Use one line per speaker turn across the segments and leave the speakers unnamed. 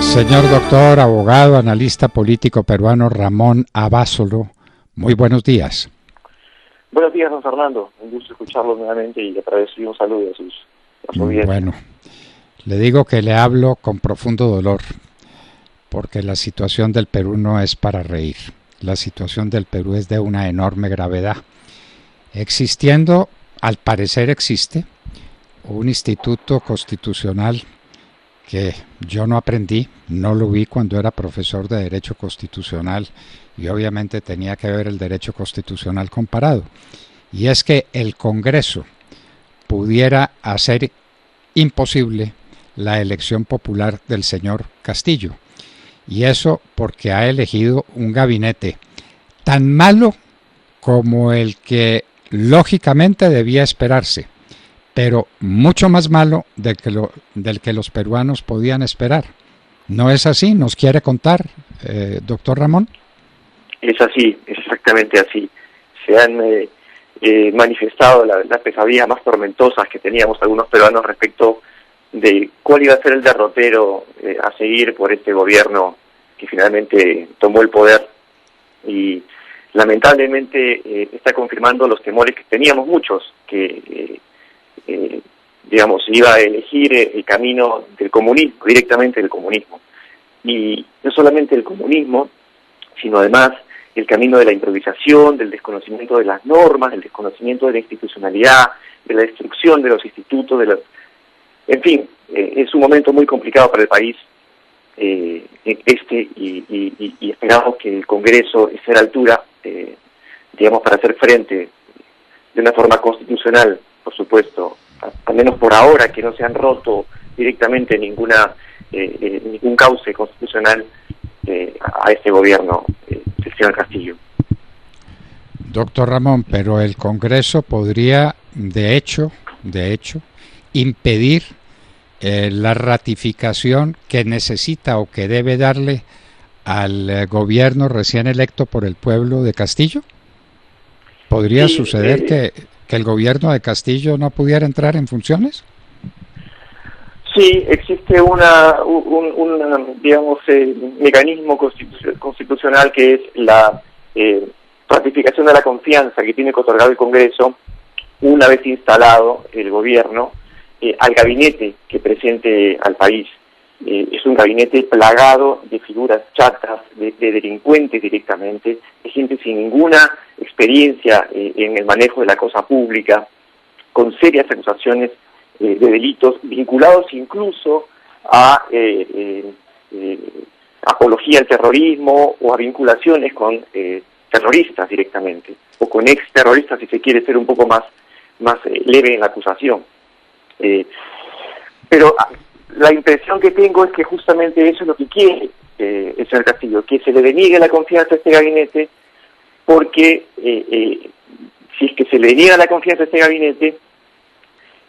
Señor doctor, abogado, analista político peruano Ramón Abasolo, muy buenos días.
Buenos días, don Fernando. Un gusto escucharlo nuevamente y le agradezco un saludo a su audiencia.
Bueno, le digo que le hablo con profundo dolor, porque la situación del Perú no es para reír. La situación del Perú es de una enorme gravedad. Existiendo, al parecer existe, un instituto constitucional que yo no aprendí, no lo vi cuando era profesor de Derecho Constitucional y obviamente tenía que ver el Derecho Constitucional comparado. Y es que el Congreso pudiera hacer imposible la elección popular del señor Castillo. Y eso porque ha elegido un gabinete tan malo como el que lógicamente debía esperarse, pero mucho más malo del que los peruanos podían esperar. ¿No es así? ¿Nos quiere contar, doctor Ramón?
Es así, es exactamente así. Se han manifestado las pesadillas más tormentosas que teníamos algunos peruanos respecto de cuál iba a ser el derrotero a seguir por este gobierno que finalmente tomó el poder y lamentablemente está confirmando los temores que teníamos muchos, que iba a elegir el camino del comunismo, directamente del comunismo. Y no solamente el comunismo, sino además el camino de la improvisación, del desconocimiento de las normas, del desconocimiento de la institucionalidad, de la destrucción de los institutos, en fin, es un momento muy complicado para el país y esperamos que el Congreso esté a la altura, para hacer frente de una forma constitucional, por supuesto, al menos por ahora, que no se han roto directamente ningún cauce constitucional a este gobierno del señor Castillo.
Doctor Ramón, pero el Congreso podría, de hecho, impedir la ratificación que necesita o que debe darle al gobierno recién electo por el pueblo de Castillo. ¿Podría suceder que el gobierno de Castillo no pudiera entrar en funciones?
Sí, existe un mecanismo constitucional que es la ratificación de la confianza que tiene que otorgar el Congreso una vez instalado el gobierno al gabinete que presente al país. Es un gabinete plagado de figuras chatas, de delincuentes directamente, de gente sin ninguna experiencia en el manejo de la cosa pública, con serias acusaciones de delitos vinculados incluso a apología al terrorismo o a vinculaciones con terroristas directamente, o con ex-terroristas si se quiere ser un poco más leve en la acusación. Pero la impresión que tengo es que justamente eso es lo que quiere el señor Castillo, que se le deniegue la confianza a este gabinete, porque si es que se le niega la confianza a este gabinete,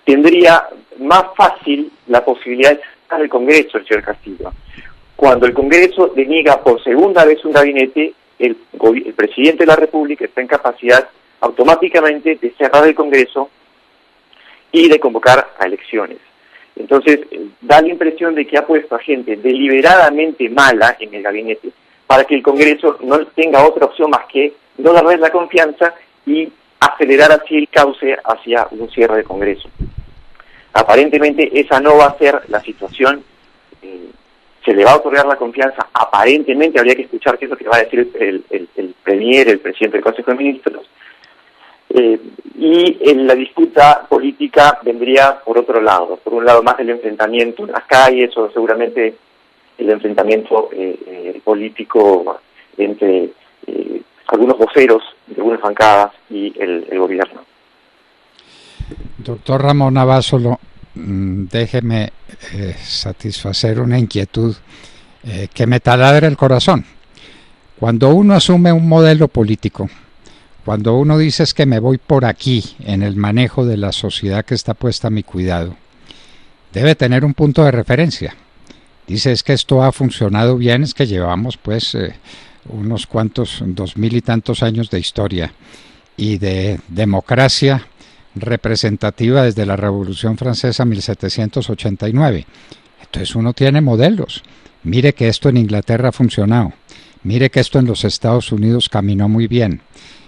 tendría más fácil la posibilidad de sacar el Congreso el señor Castillo. Cuando el Congreso deniega por segunda vez un gabinete, el presidente de la República está en capacidad automáticamente de cerrar el Congreso y de convocar a elecciones. Entonces, da la impresión de que ha puesto a gente deliberadamente mala en el gabinete para que el Congreso no tenga otra opción más que no darle la confianza y acelerar así el cauce hacia un cierre del Congreso. Aparentemente esa no va a ser la situación, se le va a otorgar la confianza, aparentemente habría que escuchar qué es lo que va a decir el premier, el presidente del Consejo de Ministros, y en la disputa política vendría por otro lado, por un lado más el enfrentamiento en las calles o seguramente el enfrentamiento político entre algunos voceros de algunas bancadas y el gobierno.
Doctor Ramón Abasolo, déjeme satisfacer una inquietud que me taladra el corazón. Cuando uno asume un modelo político, cuando uno dice es que me voy por aquí en el manejo de la sociedad que está puesta a mi cuidado, debe tener un punto de referencia. Dice es que esto ha funcionado bien, es que llevamos unos cuantos 2000 y tantos años de historia y de democracia representativa desde la Revolución Francesa 1789. Entonces uno tiene modelos. Mire que esto en Inglaterra ha funcionado. Mire que esto en los Estados Unidos caminó muy bien.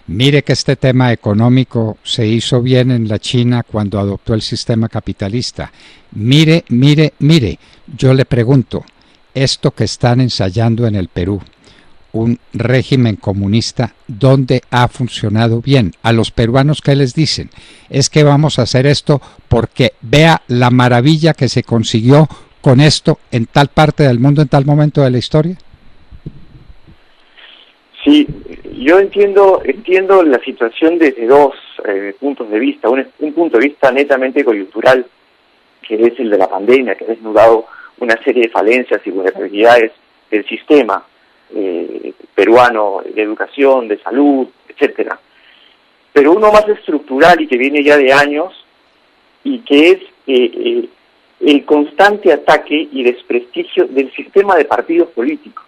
Mire que este tema económico se hizo bien en la China cuando adoptó el sistema capitalista. Mire, mire, mire. Yo le pregunto, esto que están ensayando en el Perú, un régimen comunista, ¿dónde ha funcionado bien? A los peruanos, ¿qué les dicen? Es que vamos a hacer esto porque vea la maravilla que se consiguió con esto en tal parte del mundo, en tal momento de la historia.
Sí, yo entiendo la situación desde dos puntos de vista. Un punto de vista netamente coyuntural, que es el de la pandemia, que ha desnudado una serie de falencias y vulnerabilidades del sistema peruano de educación, de salud, etcétera. Pero uno más estructural y que viene ya de años y que es el constante ataque y desprestigio del sistema de partidos políticos,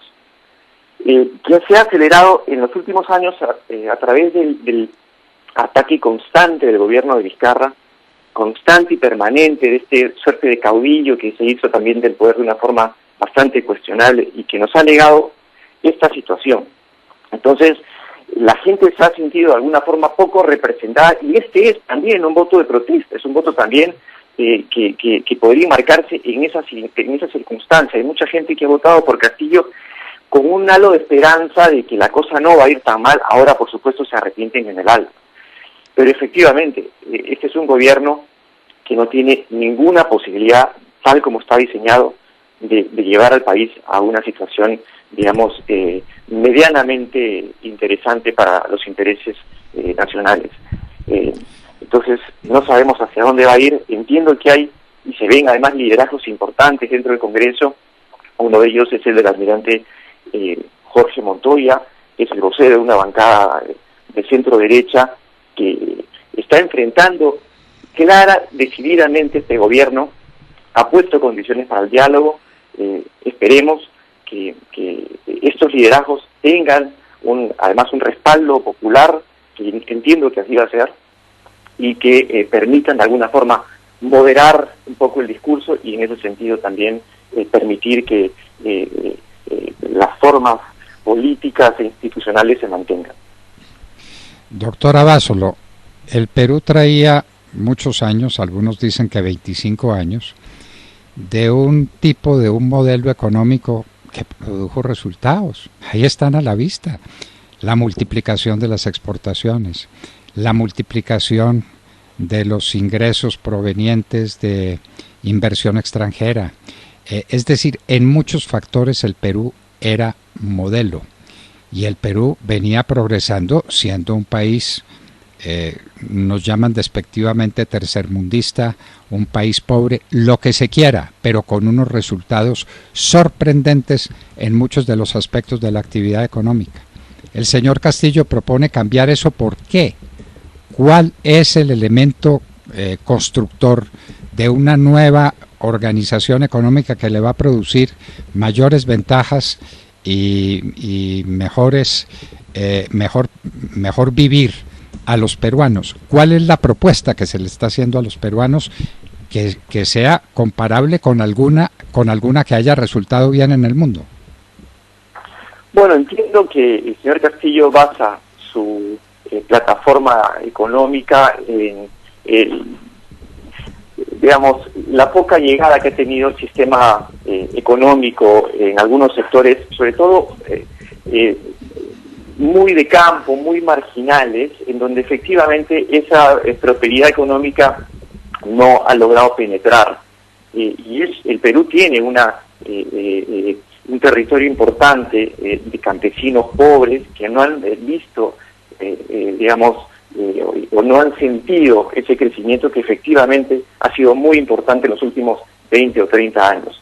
que se ha acelerado en los últimos años a través del ataque constante del gobierno de Vizcarra, constante y permanente de este suerte de caudillo que se hizo también del poder de una forma bastante cuestionable y que nos ha legado esta situación. Entonces, la gente se ha sentido de alguna forma poco representada y este es también un voto de protesta, es un voto también que podría marcarse en esa circunstancia. Hay mucha gente que ha votado por Castillo con un halo de esperanza de que la cosa no va a ir tan mal. Ahora, por supuesto, se arrepienten en el alto. Pero efectivamente, este es un gobierno que no tiene ninguna posibilidad, tal como está diseñado, de llevar al país a una situación, digamos, medianamente interesante para los intereses nacionales. Entonces, no sabemos hacia dónde va a ir. Entiendo que hay, y se ven además liderazgos importantes dentro del Congreso. Uno de ellos es el del almirante Jorge Montoya, que es el vocero de una bancada de centro derecha, que está enfrentando decididamente este gobierno, ha puesto condiciones para el diálogo. Esperemos que estos liderazgos tengan además un respaldo popular, que entiendo que así va a ser, y que permitan de alguna forma moderar un poco el discurso y en ese sentido también permitir que las formas políticas e institucionales se mantengan.
Doctor Abasolo, el Perú traía muchos años, algunos dicen que 25 años, de un modelo económico que produjo resultados. Ahí están a la vista. La multiplicación de las exportaciones, la multiplicación de los ingresos provenientes de inversión extranjera. Es decir, en muchos factores el Perú era modelo y el Perú venía progresando siendo un país, nos llaman despectivamente tercermundista, un país pobre, lo que se quiera, pero con unos resultados sorprendentes en muchos de los aspectos de la actividad económica. El señor Castillo propone cambiar eso. ¿Por qué? ¿Cuál es el elemento constructor de una nueva organización económica que le va a producir mayores ventajas y mejor vivir a los peruanos? ¿Cuál es la propuesta que se le está haciendo a los peruanos que sea comparable con alguna que haya resultado bien en el mundo?
Bueno, entiendo que el señor Castillo basa su plataforma económica en digamos, la poca llegada que ha tenido el sistema económico en algunos sectores, sobre todo muy de campo, muy marginales, en donde efectivamente esa prosperidad económica no ha logrado penetrar. El Perú tiene un territorio importante de campesinos pobres que no han visto, o no han sentido ese crecimiento que efectivamente ha sido muy importante en los últimos 20 o 30 años.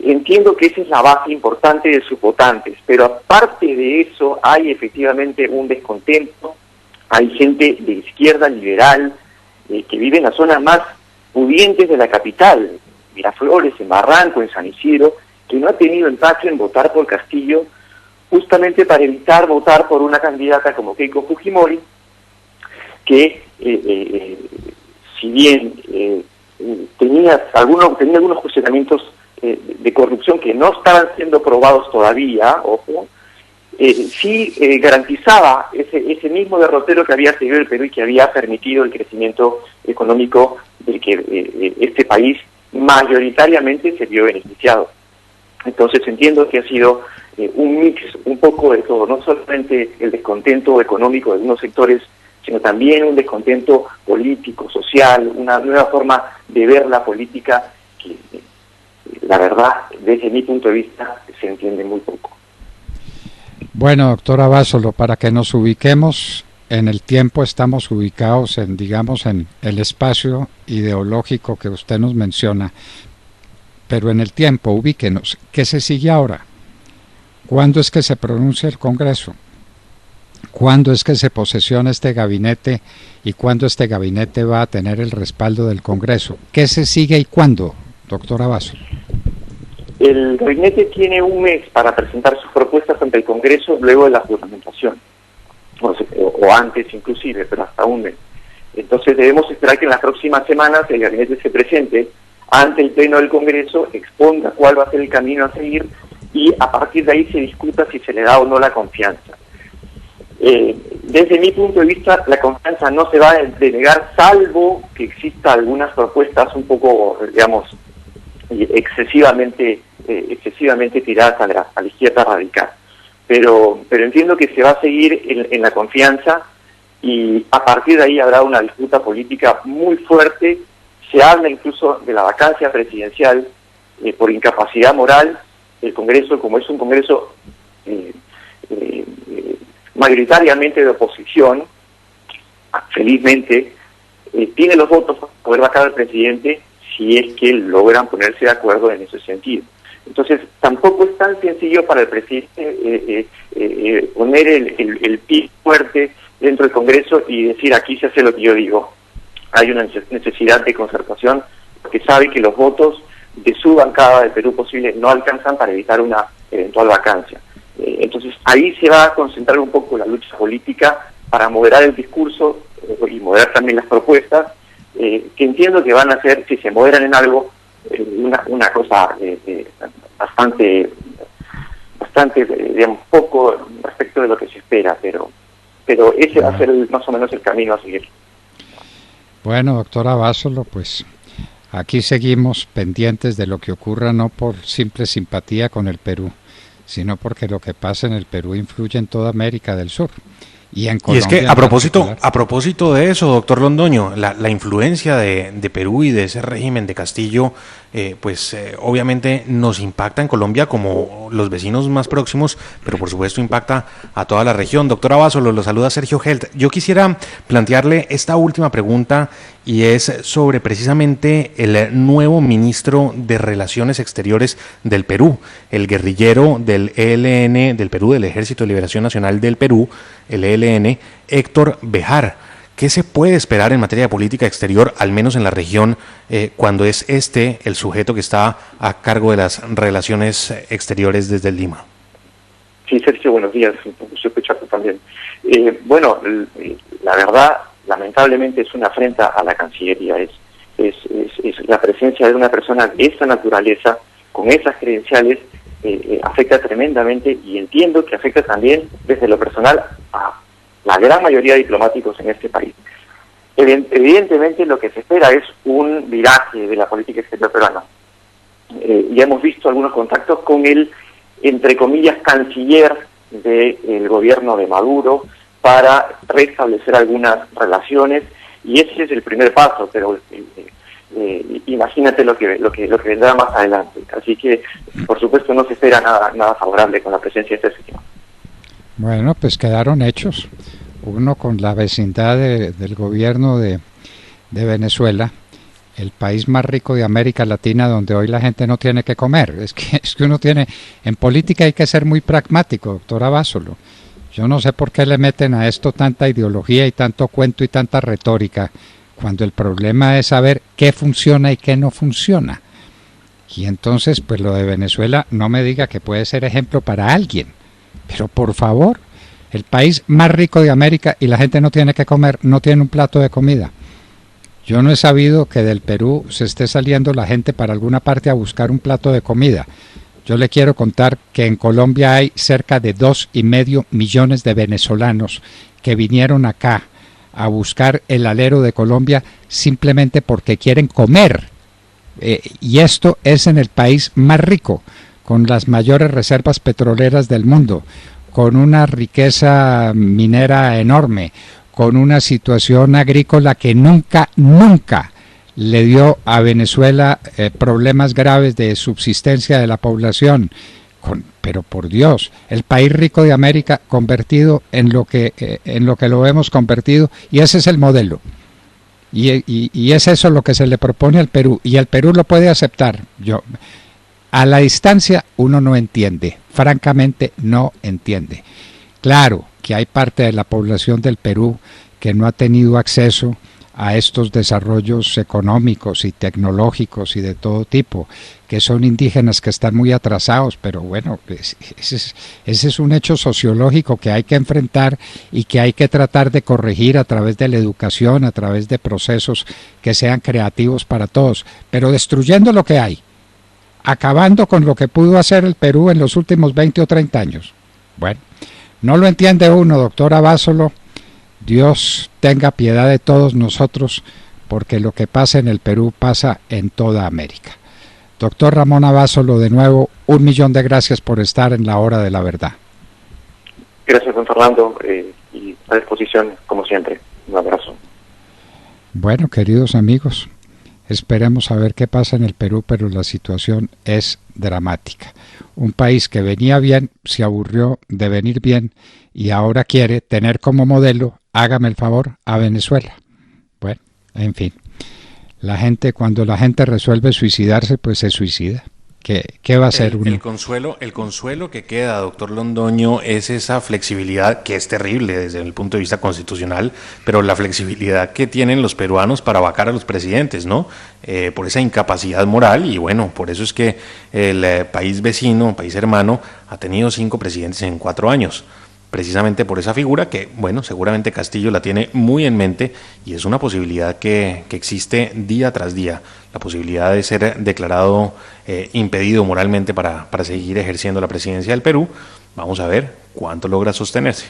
Entiendo que esa es la base importante de sus votantes, pero aparte de eso hay efectivamente un descontento. Hay gente de izquierda liberal que vive en las zonas más pudientes de la capital, Miraflores, en Barranco, en San Isidro, que no ha tenido empacho en votar por Castillo, justamente para evitar votar por una candidata como Keiko Fujimori, que si bien tenía algunos cuestionamientos de corrupción que no estaban siendo probados todavía, ojo, sí garantizaba ese mismo derrotero que había seguido el Perú y que había permitido el crecimiento económico del que este país mayoritariamente se vio beneficiado. Entonces entiendo que ha sido un mix, un poco de todo, no solamente el descontento económico de algunos sectores, sino también un descontento político, social, una nueva forma de ver la política que, la verdad, desde mi punto de vista, se entiende muy poco.
Bueno, doctora Abasolo, para que nos ubiquemos en el tiempo, estamos ubicados en, digamos, en el espacio ideológico que usted nos menciona, pero en el tiempo, ubíquenos. ¿Qué se sigue ahora? ¿Cuándo es que se pronuncia el Congreso? ¿Cuándo es que se posesiona este gabinete y cuándo este gabinete va a tener el respaldo del Congreso? ¿Qué se sigue y cuándo, doctora Abasolo?
El gabinete tiene un mes para presentar sus propuestas ante el Congreso luego de la juramentación, o antes inclusive, pero hasta un mes. Entonces debemos esperar que en las próximas semanas el gabinete se presente ante el Pleno del Congreso, exponga cuál va a ser el camino a seguir y a partir de ahí se discuta si se le da o no la confianza. Desde mi punto de vista, la confianza no se va a denegar, salvo que exista algunas propuestas un poco, digamos, excesivamente tiradas a la izquierda radical. Pero entiendo que se va a seguir en la confianza y a partir de ahí habrá una disputa política muy fuerte. Se habla incluso de la vacancia presidencial por incapacidad moral. El Congreso, como es un Congreso mayoritariamente de oposición, felizmente, tiene los votos para poder vacar al presidente si es que logran ponerse de acuerdo en ese sentido. Entonces, tampoco es tan sencillo para el presidente poner el pie fuerte dentro del Congreso y decir aquí se hace lo que yo digo. Hay una necesidad de concertación porque sabe que los votos de su bancada de Perú Posible no alcanzan para evitar una eventual vacancia. Entonces, ahí se va a concentrar un poco la lucha política para moderar el discurso y moderar también las propuestas, que entiendo que van a ser, si se moderan en algo, una cosa bastante, digamos, poco respecto de lo que se espera, pero ese va a ser más o menos el camino a seguir.
Bueno, doctora Abasolo, pues aquí seguimos pendientes de lo que ocurra, no por simple simpatía con el Perú, sino porque lo que pasa en el Perú influye en toda América del Sur. Y es que
a propósito de eso, doctor Londoño, la influencia de Perú y de ese régimen de Castillo, obviamente nos impacta en Colombia como los vecinos más próximos, pero por supuesto impacta a toda la región. Doctor Abasolo, lo saluda Sergio Helt. Yo quisiera plantearle esta última pregunta y es sobre precisamente el nuevo ministro de Relaciones Exteriores del Perú, el guerrillero del ELN del Perú, del Ejército de Liberación Nacional del Perú, el ELN, Héctor Béjar. ¿Qué se puede esperar en materia de política exterior, al menos en la región, cuando es el sujeto que está a cargo de las relaciones exteriores desde Lima?
Sí, Sergio, buenos días. Un gusto escucharte también. La verdad, lamentablemente es una afrenta a la Cancillería. Es la presencia de una persona de esa naturaleza, con esas credenciales, afecta tremendamente y entiendo que afecta también desde lo personal a la gran mayoría de diplomáticos en este país. Evidentemente lo que se espera es un viraje de la política exterior peruana. Ya hemos visto algunos contactos con el, entre comillas, canciller del gobierno de Maduro para restablecer algunas relaciones y ese es el primer paso, pero imagínate lo que vendrá más adelante. Así que, por supuesto, no se espera nada favorable con la presencia de este señor.
Bueno, pues quedaron hechos. Uno con la vecindad del gobierno de Venezuela, el país más rico de América Latina, donde hoy la gente no tiene que comer. Es que uno tiene, en política hay que ser muy pragmático, doctora Abasolo. Yo no sé por qué le meten a esto tanta ideología y tanto cuento y tanta retórica, cuando el problema es saber qué funciona y qué no funciona. Y entonces, pues lo de Venezuela, no me diga que puede ser ejemplo para alguien, pero por favor, el país más rico de América y la gente no tiene que comer, no tiene un plato de comida. Yo no he sabido que del Perú se esté saliendo la gente para alguna parte a buscar un plato de comida. Yo le quiero contar que en Colombia hay cerca de 2,5 millones de venezolanos que vinieron acá a buscar el alero de Colombia simplemente porque quieren comer. Y esto es en el país más rico, con las mayores reservas petroleras del mundo, con una riqueza minera enorme, con una situación agrícola que nunca le dio a Venezuela problemas graves de subsistencia de la población. Pero por Dios, el país rico de América convertido en lo que lo hemos convertido, y ese es el modelo. Y es eso lo que se le propone al Perú, y el Perú lo puede aceptar. A la distancia uno no entiende, francamente no entiende. Claro que hay parte de la población del Perú que no ha tenido acceso a estos desarrollos económicos y tecnológicos y de todo tipo, que son indígenas que están muy atrasados, pero bueno, ese es un hecho sociológico que hay que enfrentar y que hay que tratar de corregir a través de la educación, a través de procesos que sean creativos para todos, pero destruyendo lo que hay, acabando con lo que pudo hacer el Perú en los últimos 20 o 30 años. Bueno, no lo entiende uno, doctora Abasolo. Dios tenga piedad de todos nosotros, porque lo que pasa en el Perú pasa en toda América. Doctor Ramón Abasolo, de nuevo, 1.000.000 de gracias por estar en la hora de la verdad.
Gracias, don Fernando, y a disposición, como siempre. Un abrazo.
Bueno, queridos amigos, esperemos a ver qué pasa en el Perú, pero la situación es dramática. Un país que venía bien, se aburrió de venir bien y ahora quiere tener como modelo, hágame el favor, a Venezuela. Bueno, en fin, cuando la gente resuelve suicidarse, pues se suicida. ¿Qué va a hacer uno?
El consuelo que queda, doctor Londoño, es esa flexibilidad que es terrible desde el punto de vista constitucional, pero la flexibilidad que tienen los peruanos para vacar a los presidentes, ¿no? Por esa incapacidad moral, y bueno, por eso es que el país vecino, país hermano, ha tenido 5 presidentes en 4 años. Precisamente por esa figura que, bueno, seguramente Castillo la tiene muy en mente y es una posibilidad que existe día tras día, la posibilidad de ser declarado impedido moralmente para seguir ejerciendo la presidencia del Perú. Vamos a ver cuánto logra sostenerse.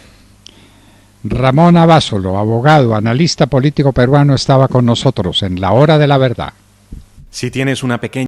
Ramón Abasolo, abogado, analista político peruano, estaba con nosotros en La Hora de la Verdad.
Si tienes una pequeña